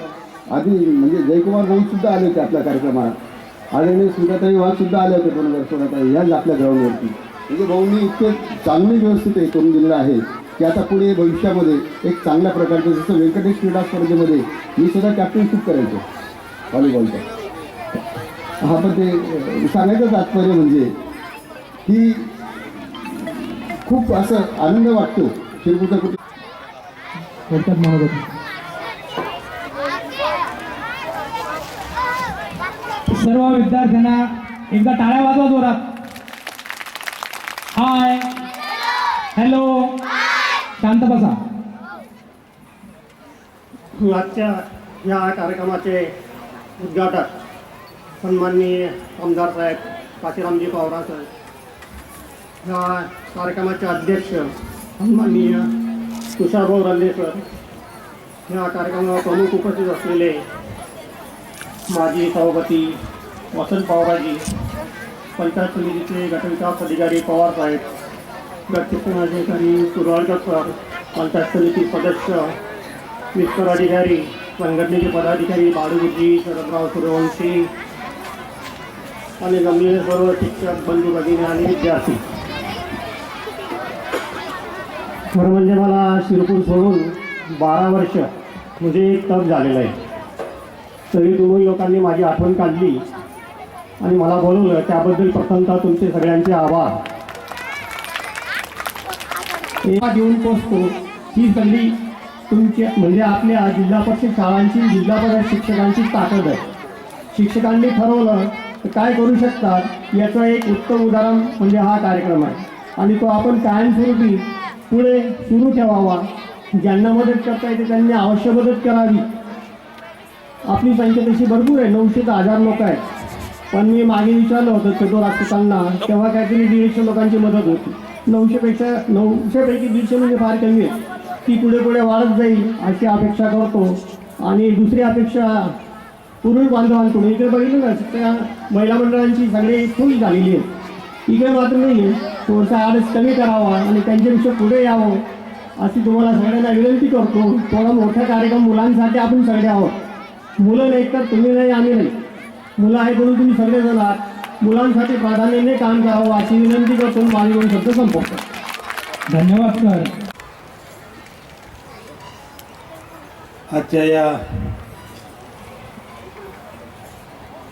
आधी म्हणजे जयकुमार भाऊ सुद्धा आले होते आपल्या कार्यक्रमाला, आदरणीय सुजाताई वाघ सुद्धा आले होते 2016 याच आपल्या ग्राउंडवरती. म्हणजे भाऊंनी इतके चांगली व्यवस्थित हे करून दिलेलं आहे की आता पुढे भविष्यामध्ये एक चांगल्या प्रकारचं, जसं व्यंकटेश क्रीडा स्पर्धेमध्ये मी सुद्धा कॅप्टनशिप करायचो व्हॉलीबॉलचं. हा, पण ते सांगायचं तात्पर्य म्हणजे की खूप असं आनंद वाटतो शिरपूरचा कुठे थोडक्यात म्हणत होते. सर्व विद्यार्थ्यांना एकदा टाळ्या वाजवा जोरात. हाय, हॅलो, शांत बसा. आजच्या या कार्यक्रमाचे उद्घाटक सन्माननीय आमदार साहेब काशीरामजी पवार साहेब, या कार्यक्रमाचे अध्यक्ष सन्माननीय तुषारभाऊ रल्ले सर, या कार्यक्रमाला प्रमुख उपस्थित असलेले माजी सभापती वसंत पवाराजी, पंचायत समितीचे गटविकास अधिकारी पवार साहेब, गट शिक्षणाधिकारी कुरवाडकर सर, पंचायत समिती सदस्य मिस्टर अधिकारी, संघटनेचे पदाधिकारी बाळूजी, शरदराव सूर्यवंशी आणि जमलेले सर्व शिक्षक बंधू भगिनी आणि विद्यार्थी. खरं म्हणजे मला शिरपूर सोडून 12 वर्ष म्हणजे एक तप झालेलं आहे, तरी तुम्ही लोकांनी माझी आठवण काढली आणि मला बोलवलं, त्याबद्दल प्रथमतः तुमचे सगळ्यांचे आभार. घेऊन पोचतो ही सगळी तुमची म्हणजे आपल्या जिल्हा परिषद शाळांची, जिल्हा परिषद शिक्षकांची ताकद आहे. शिक्षकांनी ठरवलं तर काय करू शकतात याचं एक उत्तम उदाहरण म्हणजे हा कार्यक्रम आहे, आणि तो आपण कायमस्वरूपी पुढे सुरू ठेवावा. ज्यांना मदत करता येते त्यांनी अवश्य मदत करावी. आपली संख्या तशी भरपूर आहे, 900 ते 1000 लोक आहेत, पण मी मागे विचारलं होतं चतुर असताना, तेव्हा काहीतरी 150 लोकांची मदत होती. 900 पैकी 150 म्हणजे फार कमी आहे. ती पुढे पुढे वाढत जाईल अशी अपेक्षा करतो. आणि दुसरी अपेक्षा पुरुष बांधवांकडून, इकडे बघितलं ना त्या महिला मंडळांची सगळी फुल झालेली आहे, इकडे मात्र नाही आहे. थोडंसं आडस कमी करावा आणि त्यांच्यापेक्षा पुढे यावं अशी तुम्हाला सगळ्यांना विनंती करतो. थोडा मोठा कार्यक्रम मुलांसाठी आपण सगळे आहोत. मुलं नाही तर तुम्ही नाही, आम्ही नाही, मुलं आहे म्हणून तुम्ही सगळेजण आहात. मुलांसाठी प्राधान्याने काम करावं अशी विनंती करतो. माझे 2 शब्द संपवतो. धन्यवाद सर. आजच्या या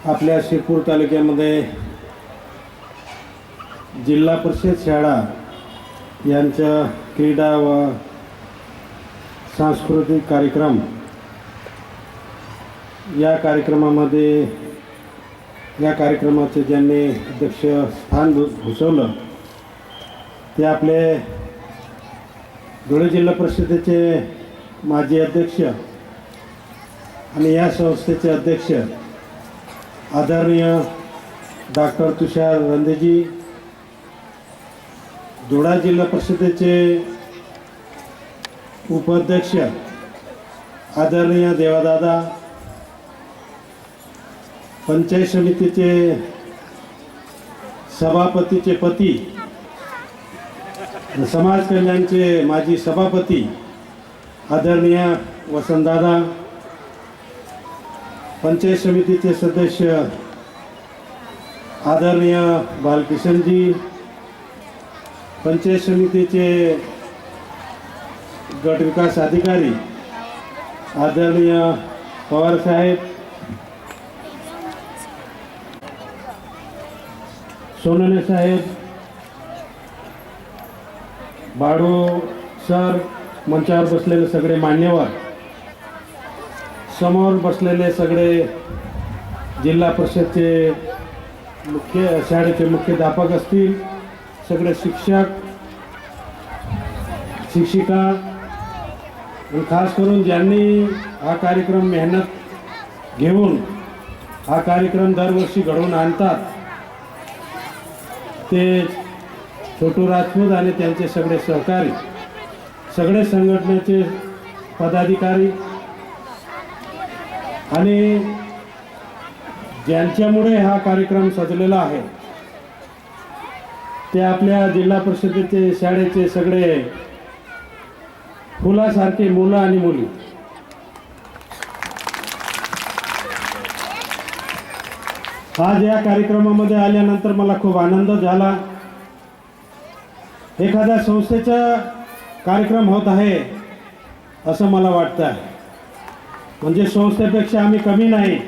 आपल्या शिरपूर तालुक्यामध्ये जिल्हा परिषद शाळा यांच्या क्रीडा व सांस्कृतिक कार्यक्रम, या कार्यक्रमाचे ज्यांनी अध्यक्षस्थान भूषवलं ते आपले धुळे जिल्हा परिषदेचे माजी अध्यक्ष आणि या संस्थेचे अध्यक्ष आदरणीय डॉक्टर तुषार रंदेजी, धुळा जिल्हा परिषदेचे उपाध्यक्ष आदरणीय देवादादा, पंचायत समितीचे सभापतीचे पती, समाज कल्याणचे माजी सभापती आदरणीय वसंतदादा, पंचायत समितीचे सदस्य आदरणीय बालकिशनजी, पंचायत समितीचे गट विकास अधिकारी आदरणीय पवार साहेब, सोनवणे साहेब, बाळू सर, मंचावर बसलेले सगळे मान्यवर, समोर बसलेले सगळे जिल्हा परिषदचे शाळेचे मुख्याध्यापक असतील, सगळे शिक्षक शिक्षिका, आणि खास करून ज्यांनी हा कार्यक्रम मेहनत घेऊन हा कार्यक्रम दरवर्षी घडवून आणतात ते छोटू राजपूत आणि त्यांचे सगळे सहकारी, सगळे संघटनेचे पदाधिकारी आणि ज्यांच्यामुळे हा कार्यक्रम सजलेला आहे ते आपल्या जिल्हा परिषदेचे शाळेचे सगळे फुलासारखे मुलं आणि मुली. आज या कार्यक्रमामध्ये आल्यानंतर मला खूप आनंद झाला. एखाद्या संस्थेचा कार्यक्रम होत आहे असं मला वाटतं आहे. म्हणजे संस्थेपेक्षा आम्ही कमी नाही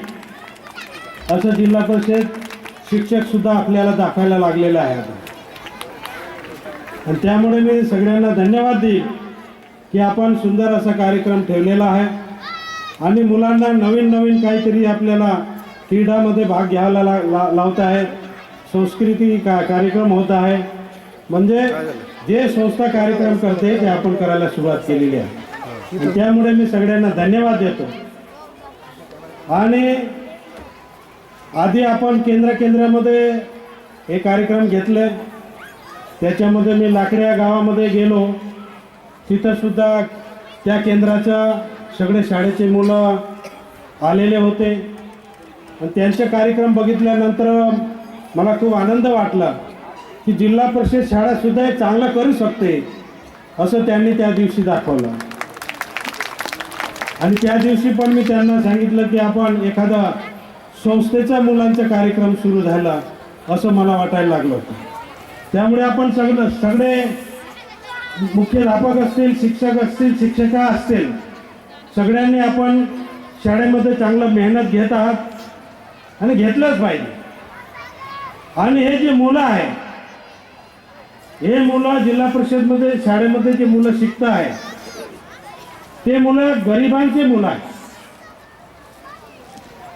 असं जिल्हा परिषद शिक्षक सुद्धा आपल्याला दाखवायला लागलेलं आहे आता. आणि त्यामुळे मी सगळ्यांना धन्यवाद देईन की आपण सुंदर असा कार्यक्रम ठेवलेला आहे आणि मुलांना नवीन नवीन काहीतरी आपल्याला क्रीडामध्ये भाग घ्यायला लावत आहे. संस्कृती कार्यक्रम होत आहे. म्हणजे जे संस्था कार्यक्रम करते ते आपण करायला सुरुवात केलेली आहे. आणि त्यामुळे मी सगळ्यांना धन्यवाद देतो. आणि आधी आपण केंद्रामध्ये हे कार्यक्रम घेतले. त्याच्यामध्ये मी लाकड्या गावामध्ये गेलो. तिथं सुद्धा त्या केंद्राच्या सगळे शाळेचे मुलं आलेले होते आणि त्यांचे कार्यक्रम बघितल्यानंतर मला खूप आनंद वाटला की जिल्हा परिषद शाळासुद्धा हे चांगलं करू शकते असं त्यांनी त्या दिवशी दाखवलं. आणि त्या दिवशी पण मी त्यांना सांगितलं की आपण एखादा संस्थेचा मुलांचा कार्यक्रम सुरू झाला असं मला वाटायला लागलं होतं. त्यामुळे आपण सगळे मुख्याध्यापक असतील, शिक्षक असतील, शिक्षिका असतील, सगळ्यांनी आपण शाळेमध्ये चांगलं मेहनत घेत आहात आणि घेतलंच पाहिजे. आणि हे जे मुलं आहे हे मुलं जिल्हा परिषदमध्ये शाळेमध्ये जे मुलं शिकत आहे ते मुलं गरिबांचे मुलं आहेत.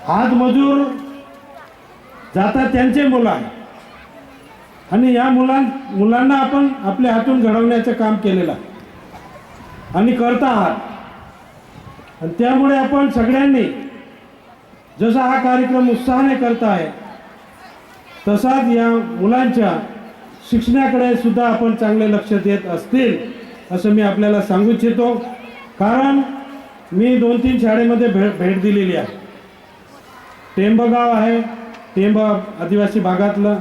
हातमजूर जातात त्यांचे मुलं आहेत. आणि या मुलांना आपण आपल्या हातून घडवण्याचं काम केलेलं आहे आणि करत आहात. आणि त्यामुळे आपण सगळ्यांनी जसा हा कार्यक्रम उत्साहाने करत आहे तसाच या मुलांच्या शिक्षणाकडे सुद्धा आपण चांगले लक्ष देत असतील असं मी आपल्याला सांगू इच्छितो. कारण मी 2-3 शाळेमध्ये भेट दिलेली आहे. टेंब गाव आहे, टेंब आदिवासी भागातलं,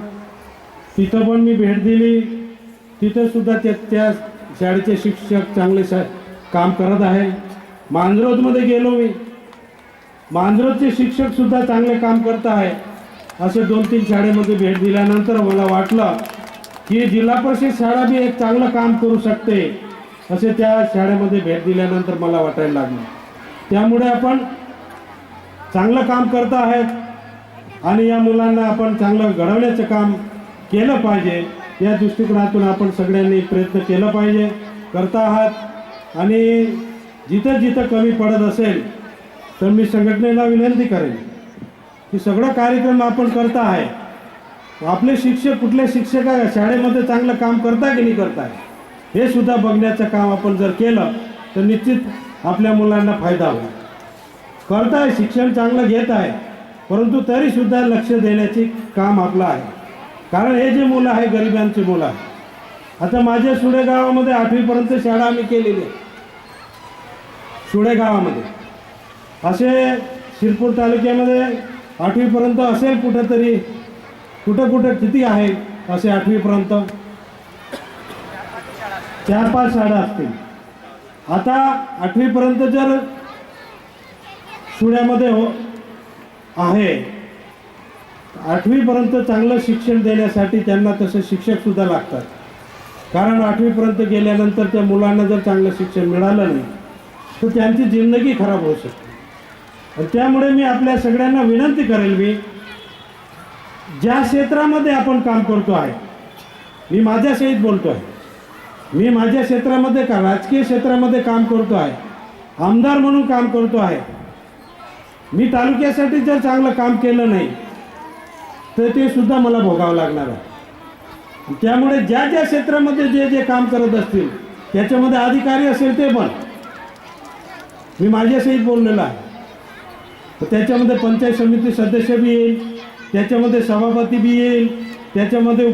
तिथं पण मी भेट दिली. तिथं सुद्धा त्या शाळेचे शिक्षक चांगले काम करत आहे. मांजरोदमध्ये गेलो मी, मांजरोदचे शिक्षक सुद्धा चांगले काम करत आहे. असे 2-3 शाळेमध्ये भेट दिल्यानंतर मला वाटलं की जिल्हा परिषद शाळा बी एक चांगलं काम करू शकते असे त्या शाळेमध्ये भेट दिल्यानंतर मला वाटायला लागलं. त्यामुळे आपण चांगलं काम करत आहेत आणि या मुलांना आपण चांगलं घडवण्याचं काम केलं पाहिजे. या दृष्टिकोनातून आपण सगळ्यांनी प्रयत्न केला पाहिजे, करता आहात. आणि जिथं जिथं कमी पडत असेल तर मी संघटनेला विनंती करेन की सगळं कार्यक्रम आपण करता आहे. आपले शिक्षक कुठले शिक्षक शाळेमध्ये चांगलं काम करता की नाही करताय हे सुद्धा बघण्याचं काम आपण जर केलं तर निश्चित आपल्या मुलांना फायदा होईल. करताय, शिक्षण चांगलं घेत आहे, परंतु तरीसुद्धा लक्ष देण्याचे काम आपलं आहे. कारण हे जे मुलं आहे गरिबांची मुलं आहे. आता माझ्या सुडे गावामध्ये 8वीपर्यंत शाळा आम्ही केलेली आहे. सुडे गावामध्ये असे शिरपूर तालुक्यामध्ये 8वीपर्यंत असेल कुठंतरी, कुठं किती आहे असे 8वीपर्यंत 4-5 शाळा असतील. आता 8वीपर्यंत जर सुड्यामध्ये आहे, 8वीपर्यंत चांगलं शिक्षण देण्यासाठी त्यांना तसे शिक्षकसुद्धा लागतात. कारण 8वीपर्यंत गेल्यानंतर त्या मुलांना जर चांगलं शिक्षण मिळालं नाही तर त्यांची जिंदगी खराब होऊ शकते. आणि त्यामुळे मी आपल्या सगळ्यांना विनंती करेल, मी ज्या क्षेत्रामध्ये आपण काम करतो आहे, मी माझ्यासहित बोलतो आहे, मी माझ्या क्षेत्रामध्ये राजकीय क्षेत्रामध्ये काम करतो आहे, आमदार म्हणून काम करतो आहे. मी तालुक्यासाठी जर चांगलं काम केलं नाही तर ते सुद्धा मला भोगावं लागणार आहे. त्यामुळे ज्या ज्या क्षेत्रामध्ये जे जे काम करत असतील त्याच्यामध्ये अधिकारी असेल ते पण मी माझ्यासहित बोललेलो आहे. तर त्याच्यामध्ये पंचायत समिती सदस्य बी येईल, त्याच्यामध्ये सभापती बी येईल, त्याच्यामध्ये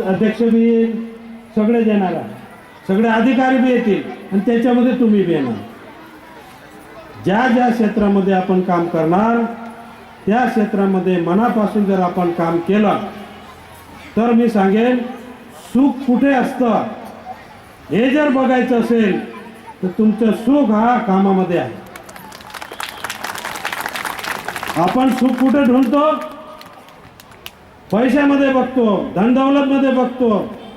अध्यक्ष बी येईल, सगळे येणार आहे, सगळे अधिकारी बी येतील. आणि त्याच्यामध्ये तुम्ही बी येणार. ज्या ज्या क्षेत्रामध्ये आपण काम करणार त्या क्षेत्रामध्ये मनापासून जर आपण काम केलं तर मी सांगेन सुख कुठे असतं हे जर बघायचं असेल तर तुमचं सुख हा कामामध्ये आहे. आपण सुख कुठे ढूंढतो? पैशामध्ये बघतो, धनदौलतमध्ये बघतो,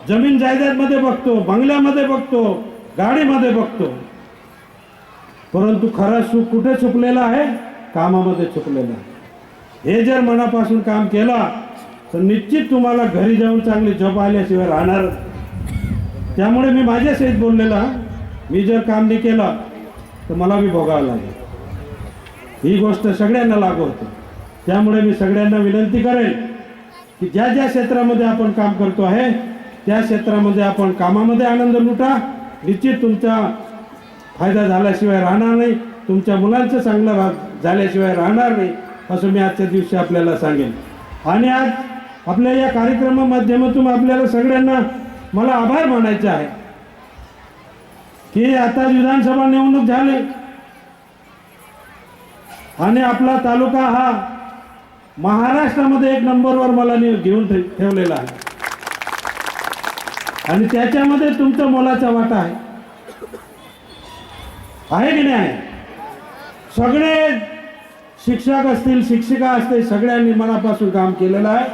जमीन जायदादमध्ये बघतो, बंगल्यामध्ये बघतो, गाडीमध्ये बघतो. परंतु खरं सुख कुठे छुपलेलं आहे? कामामध्ये छुपलेलं आहे. हे जर मनापासून काम केलं तर निश्चित तुम्हाला घरी जाऊन चांगली झोप आल्याशिवाय राहणार. त्यामुळे मी माझ्या सहित बोललेला, मी जर काम नाही केलं तर मला बी भोगावं लागेल. ही गोष्ट सगळ्यांना लागू होते. त्यामुळे मी सगळ्यांना विनंती करेन की ज्या ज्या क्षेत्रामध्ये आपण काम करतो आहे त्या क्षेत्रामध्ये आपण कामामध्ये आनंद लुटा. निश्चित तुमचा फायदा झाल्याशिवाय राहणार नाही, तुमच्या मुलांचं चांगलं झाल्याशिवाय राहणार नाही, असं मी आजच्या दिवशी आपल्याला सांगेन. आणि आज आपल्या या कार्यक्रमा माध्यमातून आपल्याला सगळ्यांना मला आभार मानायचे आहे की आता विधानसभा निवडणूक झाली आणि आपला तालुका हा महाराष्ट्रामध्ये 1 नंबरवर मला घेऊन ठेवलेला आहे आणि त्याच्यामध्ये तुमचा मोलाचा वाटा आहे की नाही आहे? सगळे शिक्षक असतील, शिक्षिका असतील, सगळ्यांनी मनापासून काम केलेलं आहे.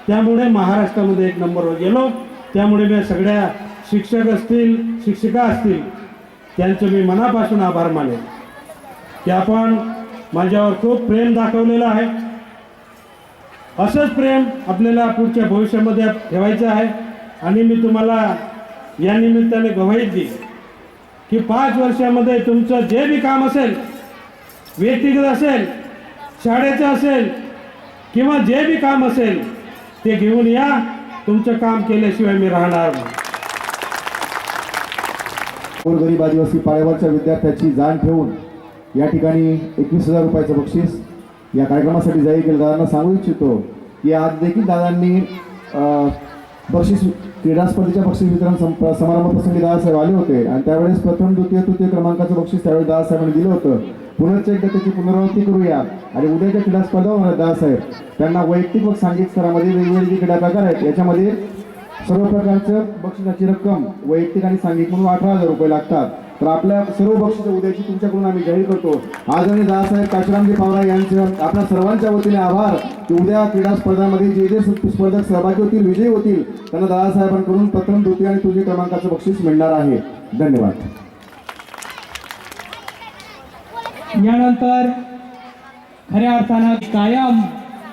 त्यामुळे महाराष्ट्रामध्ये 1 नंबरवर गेलो. त्यामुळे मी सगळ्या शिक्षक असतील, शिक्षिका असतील त्यांचं मी मनापासून आभार मानेन की आपण माझ्यावर खूप प्रेम दाखवलेलं आहे. असंच प्रेम आपल्याला पुढच्या भविष्यामध्ये ठेवायचं आहे. आणि मी तुम्हाला या निमित्ताने गवाही दिली की 5 वर्षामध्ये तुमचं जे बी काम असेल, व्यक्तिगत असेल, शाळेचं असेल किंवा जे बी काम असेल ते घेऊन या. तुमचं काम केल्याशिवाय मी राहणार नाही. गोरगरीब आदिवासी पाड्यावरच्या विद्यार्थ्याची जाण ठेवून या ठिकाणी 21,000 रुपयाचं बक्षीस या कार्यक्रमासाठी जाहीर केलं. दादांना सांगू इच्छितो की आज देखील दादांनी बक्षीस क्रीडा स्पर्धेच्या बक्षीस वितरण समारंभाप्रसंगी दादासाहेब आले होते आणि त्यावेळेस प्रथम, द्वितीय, तृतीय क्रमांकाचं बक्षीस त्यावेळी दादासाहेबांनी दिलं होतं. पुनश्च एकदा त्याची पुनरावृत्ती करूया आणि उद्याच्या क्रीडा स्पर्धा होणार दादासाहेब त्यांना वैयक्तिक व सांघिक स्तरामध्ये वेगवेगळे क्रीडा प्रकार आहेत. याच्यामध्ये सर्व प्रकारचं बक्षिसाची रक्कम वैयक्तिक आणि सांघिक म्हणून 18,000 रुपये लागतात. तर आपल्या सर्व बक्षिसं उद्याची तुमच्याकडून आम्ही जाहीर करतो. आज आणि दादासाहेब काशीरामजी पवार यांचं आपल्या सर्वांच्या वतीने आभार की उद्या क्रीडा स्पर्धांमध्ये जे जे स्पर्धक सहभागी होतील, विजयी होतील त्यांना दादासाहेबांकडून प्रथम, द्वितीय आणि तृतीय क्रमांकाचं बक्षीस मिळणार आहे. धन्यवाद. यानंतर खऱ्या अर्थानं कायम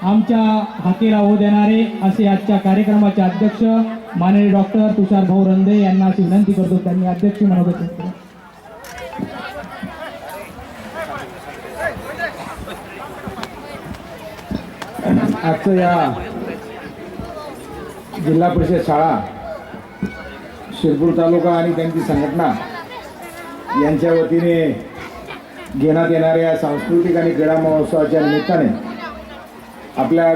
आमच्या हाकेला होऊ देणारे असे आजच्या कार्यक्रमाचे अध्यक्ष माननीय डॉक्टर तुषार भाऊ रंदे यांना अशी विनंती करतो त्यांनी अध्यक्ष मनोगत केलं. आजचं या जिल्हा परिषद शाळा शिरपूर तालुका आणि त्यांची संघटना यांच्या वतीने घेण्यात येणाऱ्या सांस्कृतिक आणि क्रीडा महोत्सवाच्या निमित्ताने आपल्या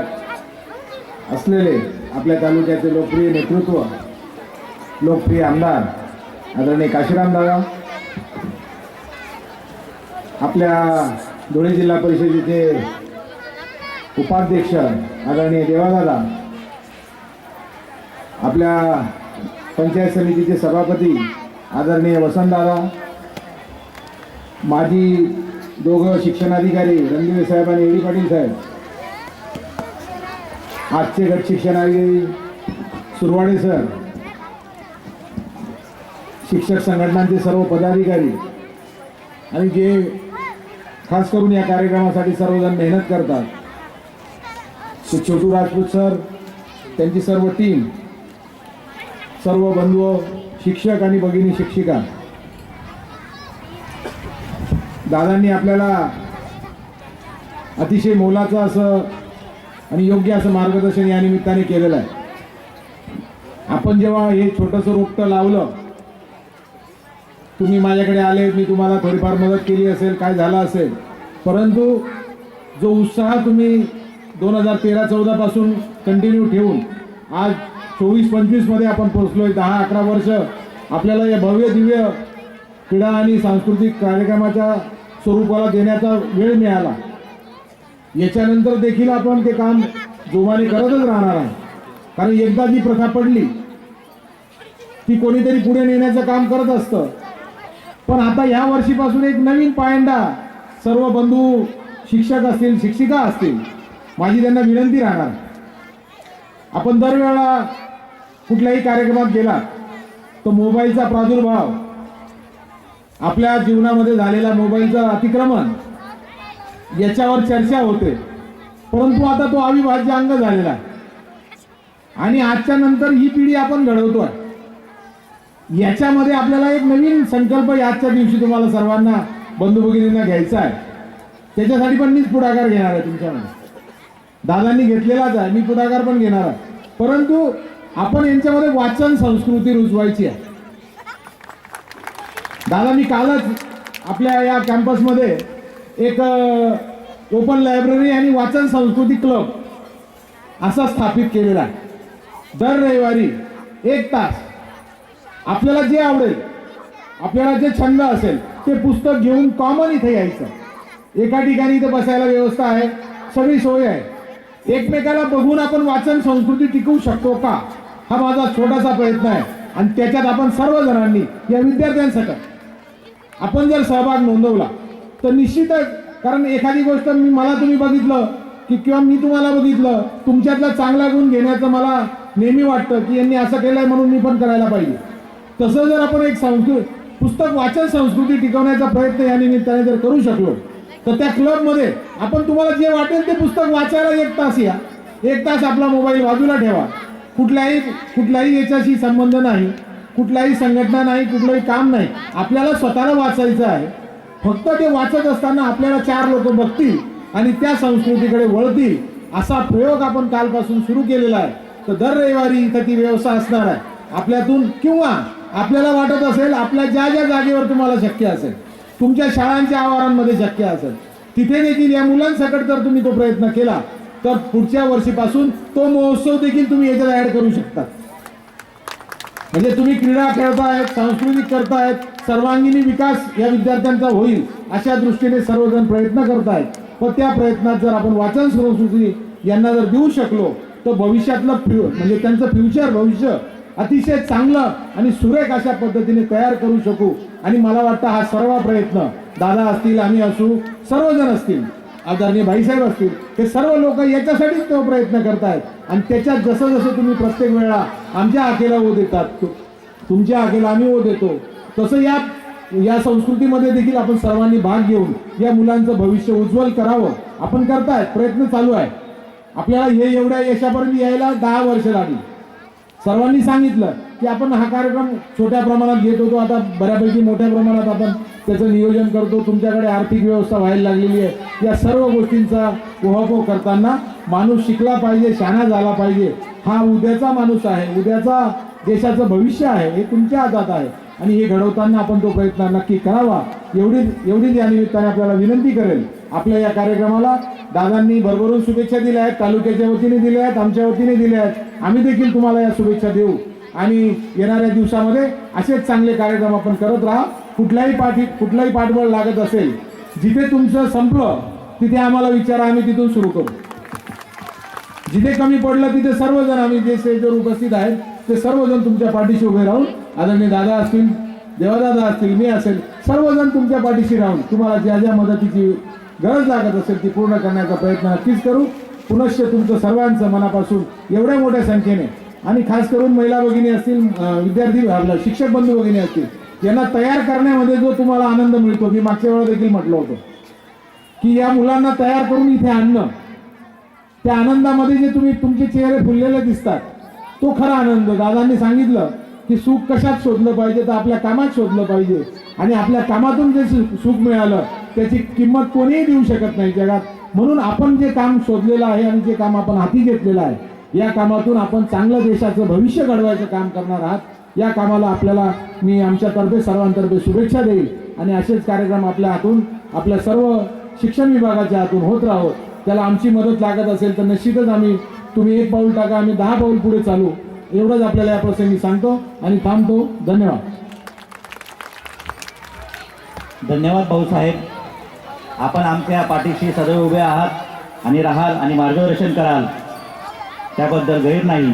असलेले आपल्या तालुक्याचे लोकप्रिय नेतृत्व, लोकप्रिय आमदार आदरणीय काशीराम दादा, आपल्या धुळे जिल्हा परिषदेचे उपाध्यक्ष आदरणीय देवादादा, आपल्या पंचायत समितीचे सभापती आदरणीय वसंतदादा, माजी 2 शिक्षणाधिकारी रणदिवे साहेब आणि एडी पाटील साहेब, आजचे गट शिक्षणाधिकारी सुरवाडे सर, शिक्षक संघटनांचे सर्व पदाधिकारी आणि जे खास करून या कार्यक्रमासाठी सर्वजण मेहनत करतात, श्री छोटू राजपूत सर, त्यांची सर्व टीम, सर्व बंधू, शिक्षक आणि भगिनी शिक्षिका, दादांनी आपल्याला अतिशय मोलाचं असं आणि योग्य असं मार्गदर्शन या निमित्ताने केलेलं आहे. आपण जेव्हा हे छोटंसं रोपटं लावलं, तुम्ही माझ्याकडे आले, मी तुम्हाला थोडीफार मदत केली असेल, काय झालं असेल, परंतु जो उत्साह तुम्ही 2013-14 पासून कंटिन्यू ठेवून आज 24-25 मध्ये आपण पोहोचलोय. 10-11 वर्ष आपल्याला हे भव्य दिव्य क्रीडा आणि सांस्कृतिक कार्यक्रमाच्या स्वरूपाला देण्याचा वेळ मिळाला. याच्यानंतर देखील आपण ते काम जोमाने करतच राहणार आहे. कारण एकदा जी प्रथा पडली ती कोणीतरी पुढे नेण्याचं काम करत असतं. पण आता या वर्षीपासून एक नवीन पायंडा सर्व बंधू शिक्षक असतील, शिक्षिका असतील, माझी त्यांना विनंती राहणार, आपण दरवेळेला कुठल्याही कार्यक्रमात गेला तर मोबाईलचा प्रादुर्भाव, आपल्या जीवनामध्ये झालेला मोबाईलचं अतिक्रमण याच्यावर चर्चा होते. परंतु आता तो अविभाज्य अंग झालेला आहे आणि आजच्या नंतर ही पिढी आपण घडवतोय. याच्यामध्ये आपल्याला एक नवीन संकल्प आजच्या दिवशी तुम्हाला सर्वांना बंधू भगिनींना घ्यायचा आहे. त्याच्यासाठी पण मीच पुढाकार घेणार आहे. तुमच्यामध्ये दादांनी घेतलेलाच आहे, मी पुढाकार पण घेणार आहे. परंतु आपण यांच्यामध्ये वाचन संस्कृती रुजवायची आहे. दादा, मी कालच आपल्या या कॅम्पसमध्ये एक ओपन लायब्ररी आणि वाचन संस्कृती क्लब असा स्थापित केलेला आहे. दर रविवारी 1 तास आपल्याला जे आवडेल, आपल्याला जे छंद असेल ते पुस्तक घेऊन कॉमन इथे यायचं. एका ठिकाणी इथे बसायला व्यवस्था आहे, सगळी सोय आहे. एकमेकाला बघून आपण वाचन संस्कृती टिकवू शकतो का, हा माझा छोटासा प्रयत्न आहे. आणि त्याच्यात आपण सर्वजणांनी, या विद्यार्थ्यांसाठी आपण जर सहभाग नोंदवला तर निश्चितच, कारण एखादी गोष्ट मला तुम्ही बघितलं की किंवा मी तुम्हाला बघितलं, तुमच्यातला चांगला गुण घेण्याचं मला नेहमी वाटतं की यांनी असं केलंय म्हणून मी पण करायला पाहिजे. तसं जर आपण एक पुस्तक वाचन संस्कृती टिकवण्याचा प्रयत्न या निमित्ताने जर करू शकलो तर त्या क्लबमध्ये आपण तुम्हाला जे वाटेल ते पुस्तक वाचायला 1 तास या. 1 तास आपला मोबाईल बाजूला ठेवा. कुठलाही याच्याशी संबंध नाही, कुठलाही संघटना नाही, कुठलंही काम नाही. आपल्याला स्वतःला वाचायचं आहे. फक्त ते वाचत असताना आपल्याला 4 लोक बघतील आणि त्या संस्कृतीकडे वळतील. असा प्रयोग आपण कालपासून सुरू केलेला आहे. तर दर रविवारी इथं ती व्यवस्था असणार आहे आपल्यातून. किंवा आपल्याला वाटत असेल, आपल्या ज्या ज्या जागेवर तुम्हाला शक्य असेल, तुमच्या शाळांच्या आवारांमध्ये शक्य असेल, तिथे देखील या मुलांसकट जर तुम्ही तो प्रयत्न केला तर पुढच्या वर्षीपासून तो महोत्सव देखील तुम्ही याच्यात ऍड करू शकता. म्हणजे तुम्ही क्रीडा खेळतायत, सांस्कृतिक करतायत, सर्वांगीण विकास या विद्यार्थ्यांचा होईल अशा दृष्टीने सर्वजण प्रयत्न करतायत. पण त्या प्रयत्नात जर आपण वाचन संस्कृती यांना जर देऊ शकलो तर भविष्यातलं म्हणजे त्यांचं भविष्य अतिशय चांगलं आणि सुरेख अशा पद्धतीने तयार करू शकू. आणि मला वाटतं हा सर्व प्रयत्न, दादा असतील, आम्ही असू, सर्वजण असतील, आदरणीय भाईसाहेब असतील, हे सर्व लोक याच्यासाठीच तो प्रयत्न करतायत. आणि त्याच्यात जसं जसं तुम्ही प्रत्येक वेळा आमच्या हाकेला ओ देतात, तुमच्या हाकेला आम्ही ओ देतो, तसं या संस्कृतीमध्ये देखील आपण सर्वांनी भाग घेऊन या मुलांचं भविष्य उज्ज्वल करावं. आपण करतायत, प्रयत्न चालू आहे. आपल्याला हे एवढ्या यशापर्यंत यायला 10 वर्ष लागली. सर्वांनी सांगितलं की आपण हा कार्यक्रम छोट्या प्रमाणात घेत होतो, आता बऱ्यापैकी मोठ्या प्रमाणात आपण त्याचं नियोजन करतो. तुमच्याकडे आर्थिक व्यवस्था व्हायला लागलेली आहे. या सर्व गोष्टींचा उहापोह करताना माणूस शिकला पाहिजे, शहाणा झाला पाहिजे. हा उद्याचा माणूस आहे, उद्याचा देशाचं भविष्य आहे, हे तुमच्या हातात आहे. आणि हे घडवताना आपण तो प्रयत्न नक्की करावा. एवढीच या निमित्ताने आपल्याला विनंती करेल. आपल्या या कार्यक्रमाला दादांनी भरभरून शुभेच्छा दिल्या आहेत, तालुक्याच्या वतीने दिल्या आहेत, आमच्या वतीने दिल्या आहेत. आम्ही देखील तुम्हाला या शुभेच्छा देऊ आणि येणाऱ्या दिवसामध्ये असेच चांगले कार्यक्रम आपण करत राहा. कुठलाही पाठबळ लागत असेल, जिथे तुमचं संपलं तिथे आम्हाला विचारा, आम्ही तिथून सुरू करू. जिथे कमी पडलं तिथे सर्वजण, आम्ही जे स्टेजवर उपस्थित आहेत ते सर्वजण तुमच्या पाठीशी उभे राहून, आदरणीय दादा असतील, देवादादा असतील, मी असेल, सर्वजण तुमच्या पाठीशी राहून तुम्हाला ज्या ज्या मदतीची गरज लागत असेल ती पूर्ण करण्याचा प्रयत्न नक्कीच करू. पुनश्च तुमचं सर्वांचं मनापासून एवढ्या मोठ्या संख्येने आणि खास करून महिला भगिनी असतील, विद्यार्थी आपल्या शिक्षक बंधू भगिनी असतील, यांना तयार करण्यामध्ये जो तुम्हाला आनंद मिळतो, मी मागच्या वेळेला देखील म्हटलं होतं की या मुलांना तयार करून इथे आणणं, त्या आनंदामध्ये जे तुमचे चेहरे फुललेले दिसतात तो खरा आनंद. दादांनी सांगितलं की सुख कशात शोधलं पाहिजे, तर आपल्या कामात शोधलं पाहिजे. आणि आपल्या कामातून जे सुख मिळालं त्याची किंमत कोणीही देऊ शकत नाही जगात. म्हणून आपण जे काम शोधलेलं आहे आणि जे काम आपण हाती घेतलेलं आहे, या कामातून आपण चांगलं देशाचं भविष्य घडवायचं काम करणार आहात. या कामाला आपल्याला मी आमच्यातर्फे सर्वांतर्फे शुभेच्छा देईल. आणि असेच कार्यक्रम आपल्या हातून, आपल्या सर्व शिक्षण विभागाच्या हातून होत राहो. त्याला आमची मदत लागत असेल तर निश्चितच तुम्ही 1 पाऊल टाका, आम्ही 10 पाऊल पुढे चालू. एवढंच आपल्याला या प्रसंगी सांगतो आणि थांबतो. धन्यवाद. धन्यवाद भाऊसाहेब. आपण आमच्या पाठीशी सदैव उभे आहात आणि राहाल आणि मार्गदर्शन कराल त्याबद्दल गैर नाही.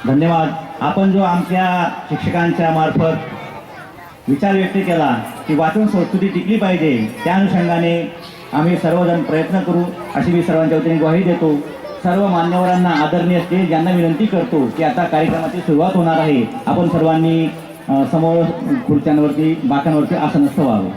धन्यवाद. आपण जो आमच्या शिक्षकांच्या मार्फत विचार व्यक्त केला की वाचन संस्कृती टिकली पाहिजे, त्या अनुषंगाने आम्ही सर्वजण प्रयत्न करू अशी मी सर्वांच्या वतीने ग्वाही देतो. सर्व मान्यवरांना आदरणीय स्टेज यांना विनंती करतो की आता कार्यक्रमाची सुरुवात होणार आहे. आपण सर्वांनी समोर खुर्च्यांवरती बाकांवरती आसनस्थ व्हावे.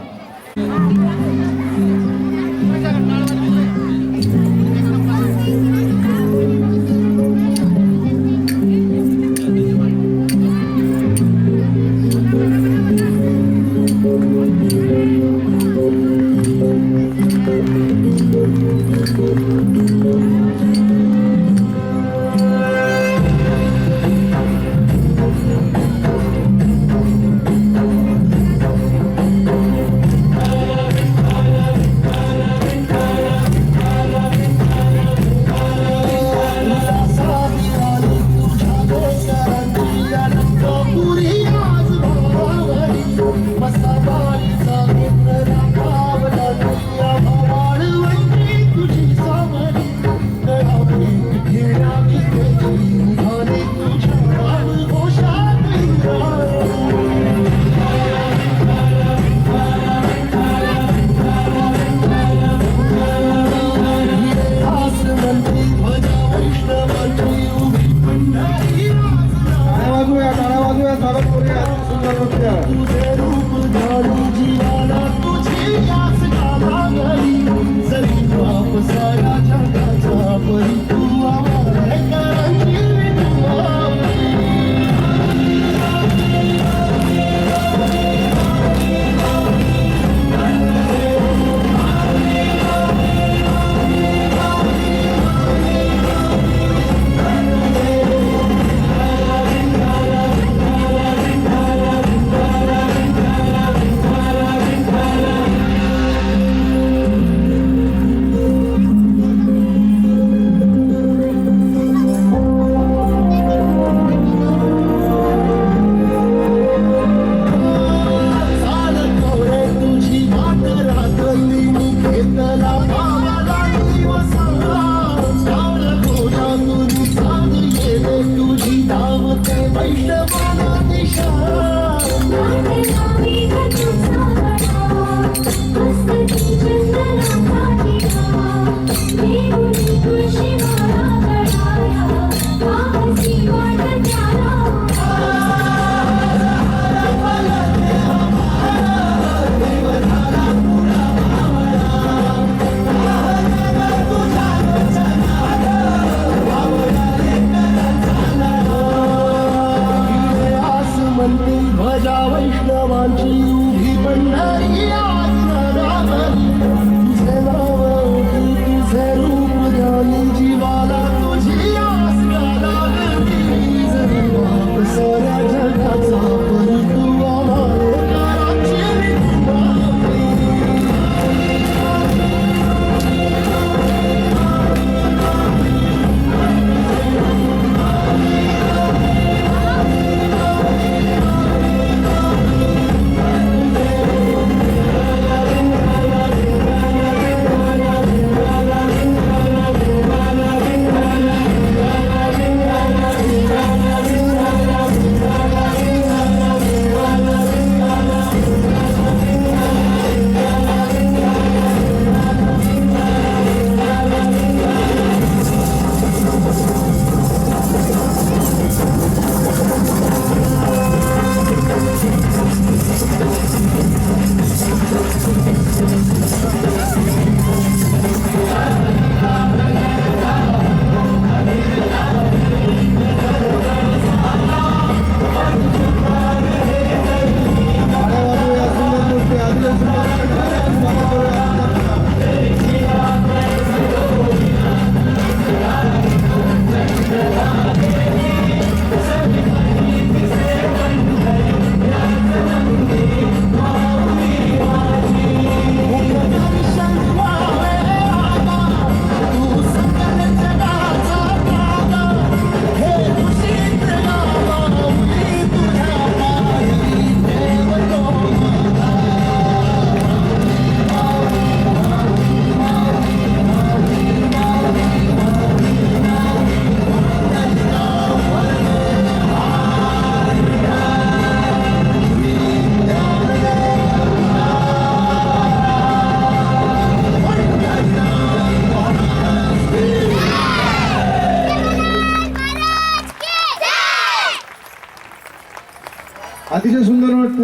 अतिशय सुंदर वाटते.